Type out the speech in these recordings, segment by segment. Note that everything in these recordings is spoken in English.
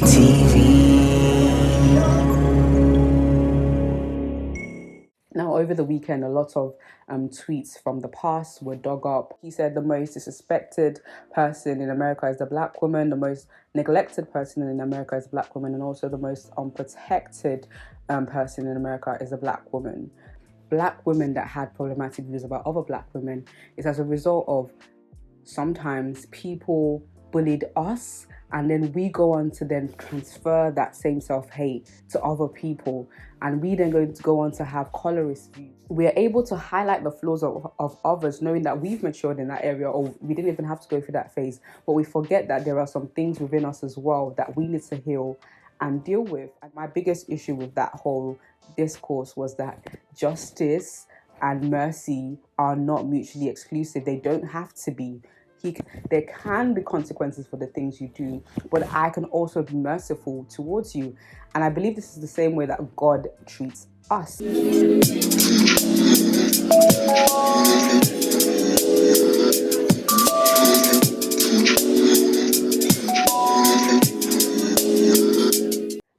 Now, over the weekend, a lot of tweets from the past were dug up. He said the most disrespected person in America is the black woman, the most neglected person in America is the black woman, and also the most unprotected person in America is a black woman. Black women that had problematic views about other black women is as a result of sometimes people bullied us, and then we go on to then transfer that same self-hate to other people, and we then go on to have colorist views. We are able to highlight the flaws of others, knowing that we've matured in that area, or we didn't even have to go through that phase, but we forget that there are some things within us as well that we need to heal and deal with. And my biggest issue with that whole discourse was that justice and mercy are not mutually exclusive. They don't have to be. There can be consequences for the things you do, but I can also be merciful towards you. And I believe this is the same way that God treats us.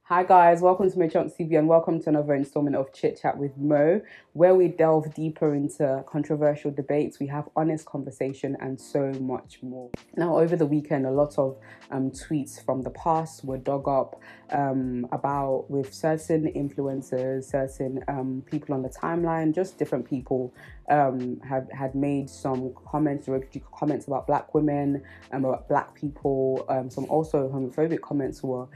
Hi guys, welcome to Mochunkstv and welcome to another installment of Chit Chat with Mo, where we delve deeper into controversial debates, we have honest conversation and so much more. Now, over the weekend, a lot of tweets from the past were dug up about with certain influencers, certain people on the timeline, just different people had made some comments, derogatory comments about black women, about black people. Some also homophobic comments were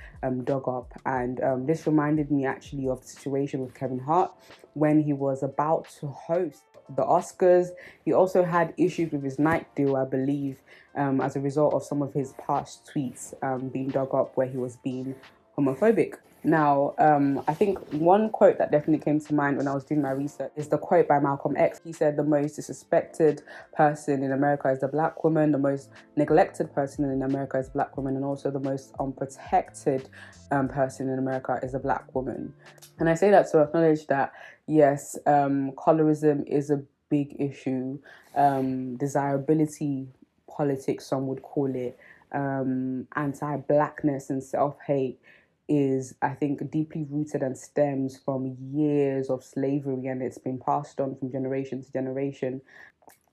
dug up, and this reminded me actually of the situation with Kevin Hart when he was about to host the Oscars. He also had issues with his night deal, I believe, as a result of some of his past tweets being dug up where he was being homophobic. Now, I think one quote that definitely came to mind when I was doing my research is the quote by Malcolm X. He said the most disrespected person in America is the black woman, the most neglected person in America is the black woman, and also the most unprotected person in America is a black woman. And I say that to acknowledge that, yes, colorism is a big issue. Desirability politics, some would call it, anti-blackness and self-hate is, I think, deeply rooted and stems from years of slavery, and it's been passed on from generation to generation.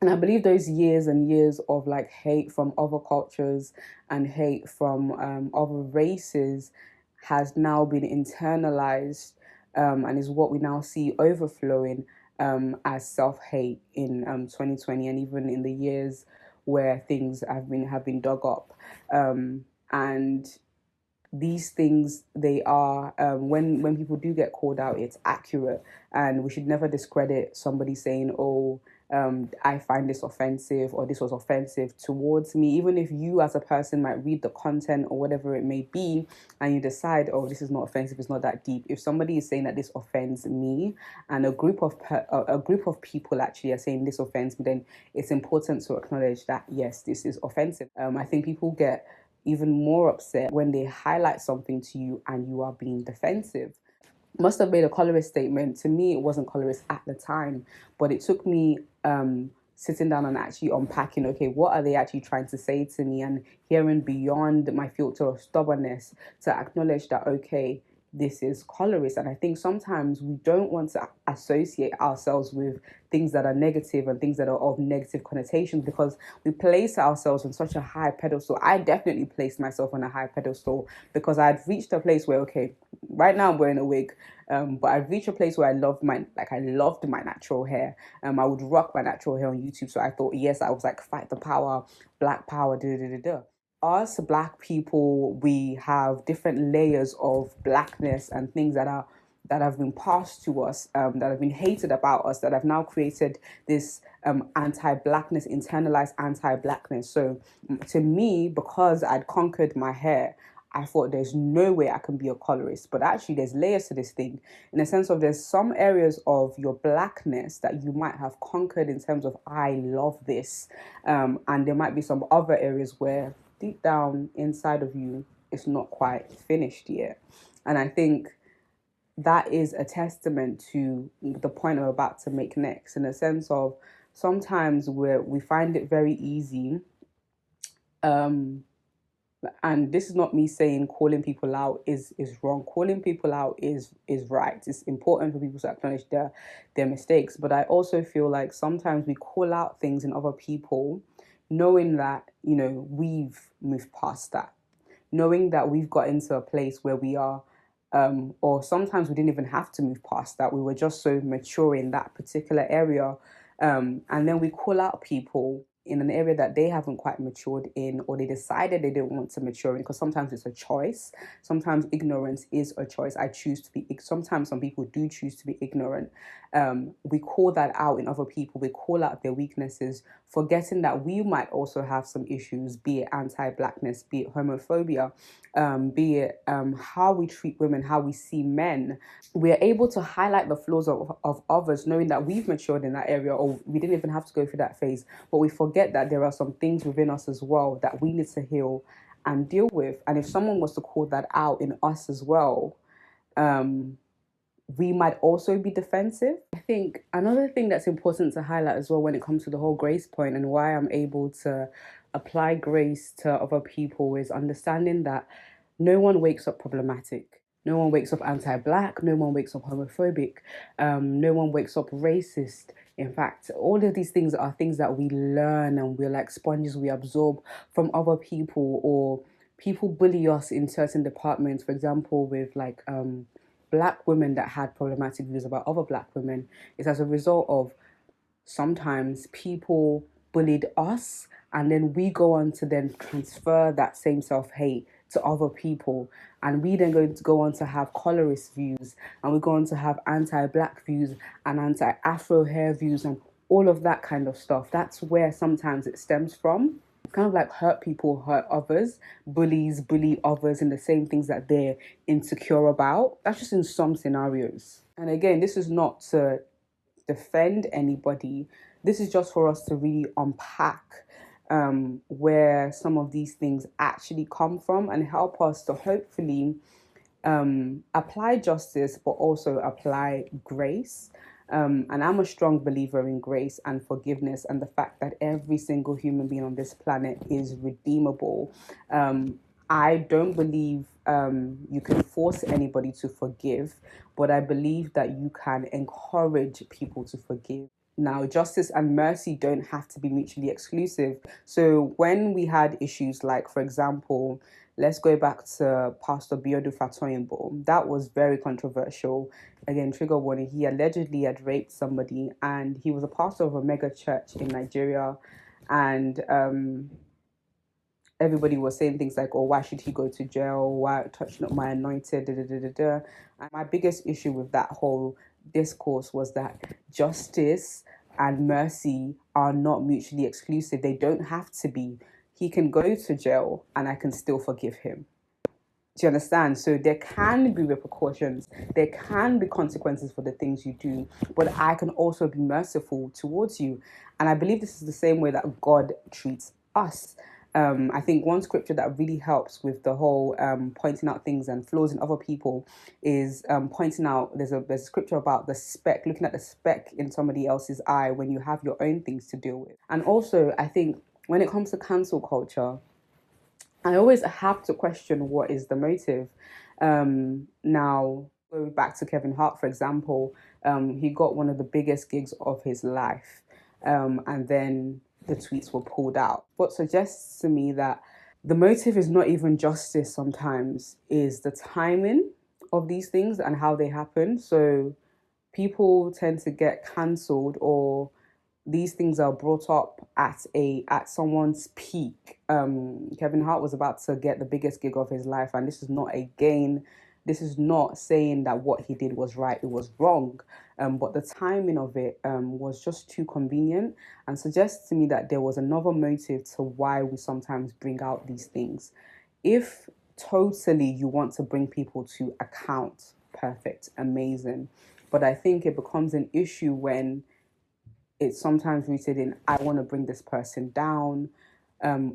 And I believe those years and years of like hate from other cultures and hate from other races has now been internalized, and is what we now see overflowing as self-hate in 2020, and even in the years where things have been dug up. And these things, they are when people do get called out, it's accurate, and we should never discredit somebody saying, oh, I find this offensive, or this was offensive towards me. Even if you as a person might read the content or whatever it may be and you decide, oh, this is not offensive, it's not that deep. If somebody is saying that this offends me, and a group of people actually are saying this offends me, then it's important to acknowledge that, yes, this is offensive. I think people get even more upset when they highlight something to you and you are being defensive. Must have made a colorist statement. To me, it wasn't colorist at the time, but it took me sitting down and actually unpacking, okay, what are they actually trying to say to me, and hearing beyond my filter of stubbornness to acknowledge that, okay, this is colorist. And I think sometimes we don't want to associate ourselves with things that are negative and things that are of negative connotations, because we place ourselves on such a high pedestal. I definitely placed myself on a high pedestal because I'd reached a place where, okay, right now I'm wearing a wig, but I'd reached a place where I loved my natural hair. I would rock my natural hair on YouTube. So I thought, yes, I was like, fight the power, black power, da da da da. Us black people, we have different layers of blackness and things that have been passed to us, that have been hated about us, that have now created this anti-blackness, internalized anti-blackness. So to me, because I'd conquered my hair, I thought there's no way I can be a colorist. But actually there's layers to this thing, in the sense of there's some areas of your blackness that you might have conquered in terms of, I love this, and there might be some other areas where deep down inside of you, it's not quite finished yet. And I think that is a testament to the point I'm about to make next, in the sense of sometimes we find it very easy, And this is not me saying calling people out is wrong. Calling people out is right. It's important for people to acknowledge their mistakes. But I also feel like sometimes we call out things in other people, knowing that, you know, we've moved past that, knowing that we've got into a place where we are, or sometimes we didn't even have to move past that. We were just so mature in that particular area. And then we call out people in an area that they haven't quite matured in, or they decided they didn't want to mature in, because sometimes it's a choice. Sometimes ignorance is a choice. I choose to be, sometimes some people do choose to be ignorant. We call that out in other people. We call out their weaknesses, forgetting that we might also have some issues, be it anti-blackness, be it homophobia, be it how we treat women, how we see men. We're able to highlight the flaws of others, knowing that we've matured in that area, or we didn't even have to go through that phase. But we forget that there are some things within us as well that we need to heal and deal with. And if someone was to call that out in us as well, we might also be defensive. I think another thing that's important to highlight as well when it comes to the whole grace point and why I'm able to apply grace to other people is understanding that no one wakes up problematic. No one wakes up anti-black. No one wakes up homophobic. No one wakes up racist. In fact, all of these things are things that we learn, and we're like sponges. We absorb from other people, or people bully us in certain departments. For example, with like black women that had problematic views about other black women, is as a result of sometimes people bullied us, and then we go on to then transfer that same self-hate to other people, and we then going to go on to have colorist views, and we go on to have anti-black views and anti-afro hair views and all of that kind of stuff. That's where sometimes it stems from. Kind of like hurt people hurt others, bullies bully others in the same things that they're insecure about. That's just in some scenarios. And again, this is not to defend anybody. This is just for us to really unpack where some of these things actually come from, and help us to hopefully apply justice, but also apply grace. And I'm a strong believer in grace and forgiveness, and the fact that every single human being on this planet is redeemable. I don't believe you can force anybody to forgive, but I believe that you can encourage people to forgive. Now, justice and mercy don't have to be mutually exclusive. So when we had issues like, for example, let's go back to Pastor Biodu Fatoyinbo. That was very controversial. Again, trigger warning, he allegedly had raped somebody, and he was a pastor of a mega church in Nigeria. And everybody was saying things like, oh, why should he go to jail? Why touch not my anointed? Da, da, da, da, da. And my biggest issue with that whole discourse was that justice and mercy are not mutually exclusive. They don't have to be. He can go to jail and I can still forgive him. Do you understand? So there can be repercussions, there can be consequences for the things you do, but I can also be merciful towards you. And I believe this is the same way that God treats us. I think one scripture that really helps with the whole pointing out things and flaws in other people is pointing out, there's a scripture about the speck, looking at the speck in somebody else's eye when you have your own things to deal with. And also, I think when it comes to cancel culture, I always have to question what is the motive. Now, going back to Kevin Hart, for example, he got one of the biggest gigs of his life, and then the tweets were pulled out. What suggests to me that the motive is not even justice sometimes, is the timing of these things and how they happen. So people tend to get cancelled, or these things are brought up at someone's peak. Kevin Hart was about to get the biggest gig of his life, and this is not a gain. This is not saying that what he did was right, it was wrong. But the timing of it was just too convenient, and suggests to me that there was another motive to why we sometimes bring out these things. If totally you want to bring people to account, perfect, amazing. But I think it becomes an issue when it's sometimes rooted in, I want to bring this person down,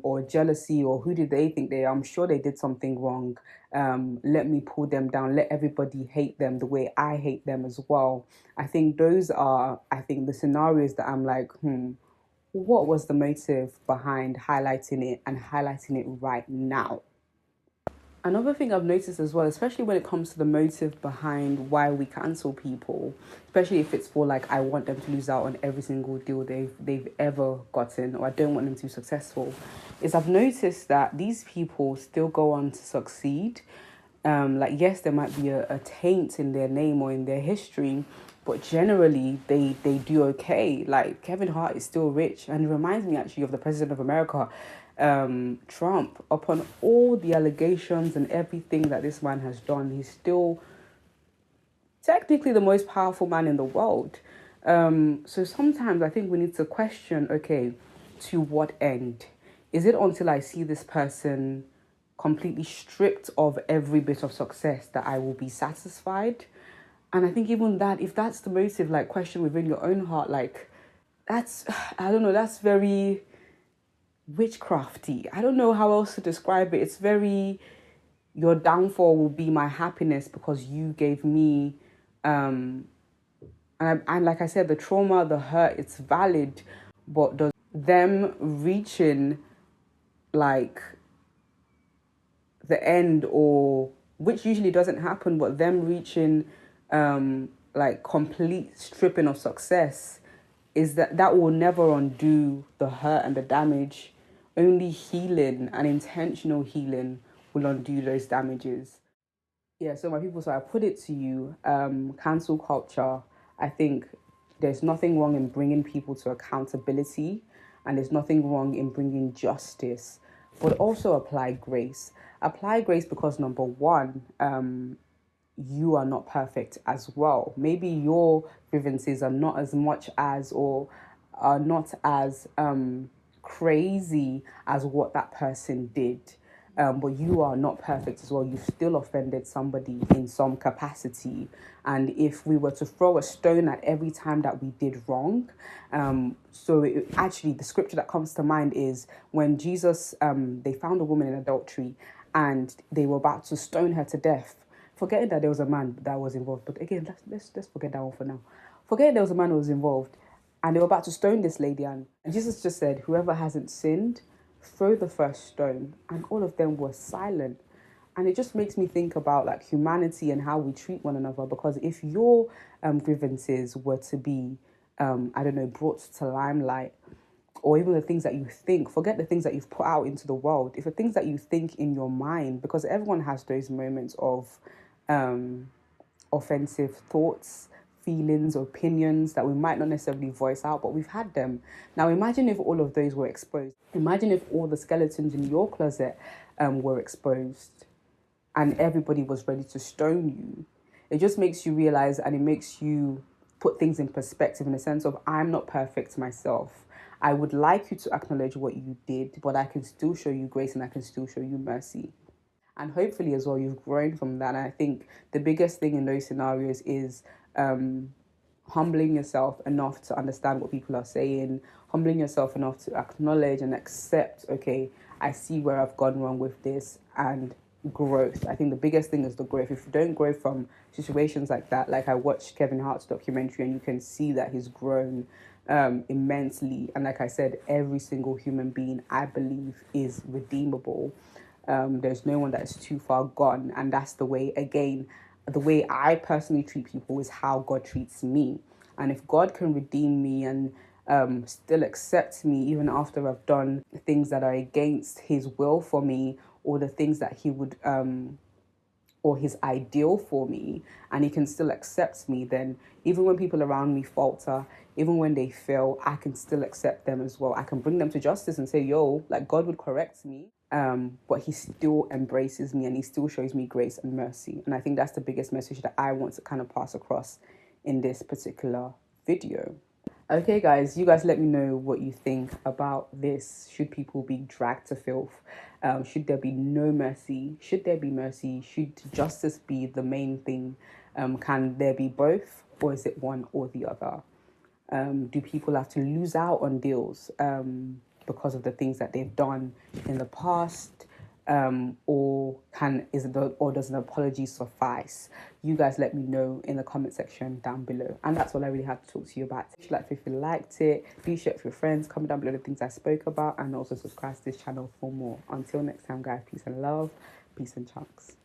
or jealousy, or who do they think they are? I'm sure they did something wrong. Let me pull them down. Let everybody hate them the way I hate them as well. I think those are, the scenarios that I'm like, what was the motive behind highlighting it, and highlighting it right now? Another thing I've noticed as well, especially when it comes to the motive behind why we cancel people, especially if it's for like I want them to lose out on every single deal they've ever gotten, or I don't want them to be successful, is I've noticed that these people still go on to succeed. Like yes, there might be a taint in their name or in their history, but generally they do okay. Like Kevin Hart is still rich, and it reminds me actually of the president of America, Trump. Upon all the allegations and everything that this man has done, he's still technically the most powerful man in the world. So sometimes I think we need to question, okay, to what end? Is it until I see this person completely stripped of every bit of success that I will be satisfied? And I think even that, if that's the motive, like question within your own heart, like that's, I don't know, that's very witchcrafty. I don't know how else to describe it. It's very, your downfall will be my happiness because you gave me, and like I said, the trauma, the hurt, it's valid, but does them reaching like the end, or which usually doesn't happen, but them reaching like complete stripping of success, is that will never undo the hurt and the damage. Only healing and intentional healing will undo those damages. Yeah, so my people, so I put it to you, cancel culture. I think there's nothing wrong in bringing people to accountability, and there's nothing wrong in bringing justice, but also apply grace. Apply grace because number one, you are not perfect as well. Maybe your grievances are not as much as, or are not as crazy as what that person did. But you are not perfect as well. You've still offended somebody in some capacity. And if we were to throw a stone at every time that we did wrong, actually the scripture that comes to mind is when Jesus, they found a woman in adultery and they were about to stone her to death, forgetting that there was a man that was involved. But again, let's forget that one for now. Forgetting there was a man who was involved, and they were about to stone this lady, and Jesus just said, "Whoever hasn't sinned, throw the first stone," and all of them were silent. And it just makes me think about like humanity and how we treat one another. Because if your grievances were to be, I don't know, brought to limelight, or even the things that you think, forget the things that you've put out into the world. If the things that you think in your mind, because everyone has those moments of offensive thoughts, feelings, opinions that we might not necessarily voice out, but we've had them. Now, imagine if all of those were exposed. Imagine if all the skeletons in your closet were exposed and everybody was ready to stone you. It just makes you realize, and it makes you put things in perspective in the sense of, I'm not perfect myself. I would like you to acknowledge what you did, but I can still show you grace and I can still show you mercy. And hopefully as well, you've grown from that. And I think the biggest thing in those scenarios is humbling yourself enough to understand what people are saying, humbling yourself enough to acknowledge and accept, okay, I see where I've gone wrong with this, and growth. I think the biggest thing is the growth. If you don't grow from situations like that, like I watched Kevin Hart's documentary and you can see that he's grown immensely. And like I said, every single human being, I believe, is redeemable. There's no one that is too far gone. And that's the way, again, the way I personally treat people is how God treats me. And if God can redeem me and still accept me even after I've done things that are against his will for me, or the things that he would or his ideal for me, and he can still accept me, then even when people around me falter, even when they fail, I can still accept them as well. I can bring them to justice and say, yo, like God would correct me, but he still embraces me and he still shows me grace and mercy. And I think that's the biggest message that I want to kind of pass across in this particular video. Okay, guys, you guys let me know what you think about this. Should people be dragged to filth? Should there be no mercy? Should there be mercy? Should justice be the main thing? Can there be both, or is it one or the other? Do people have to lose out on deals because of the things that they've done in the past? or does an apology suffice? You guys let me know in the comment section down below. And that's all I really had to talk to you about. If you liked it, do share it with your friends, comment down below the things I spoke about, and also subscribe to this channel for more. Until next time, guys, peace and love, peace and chunks.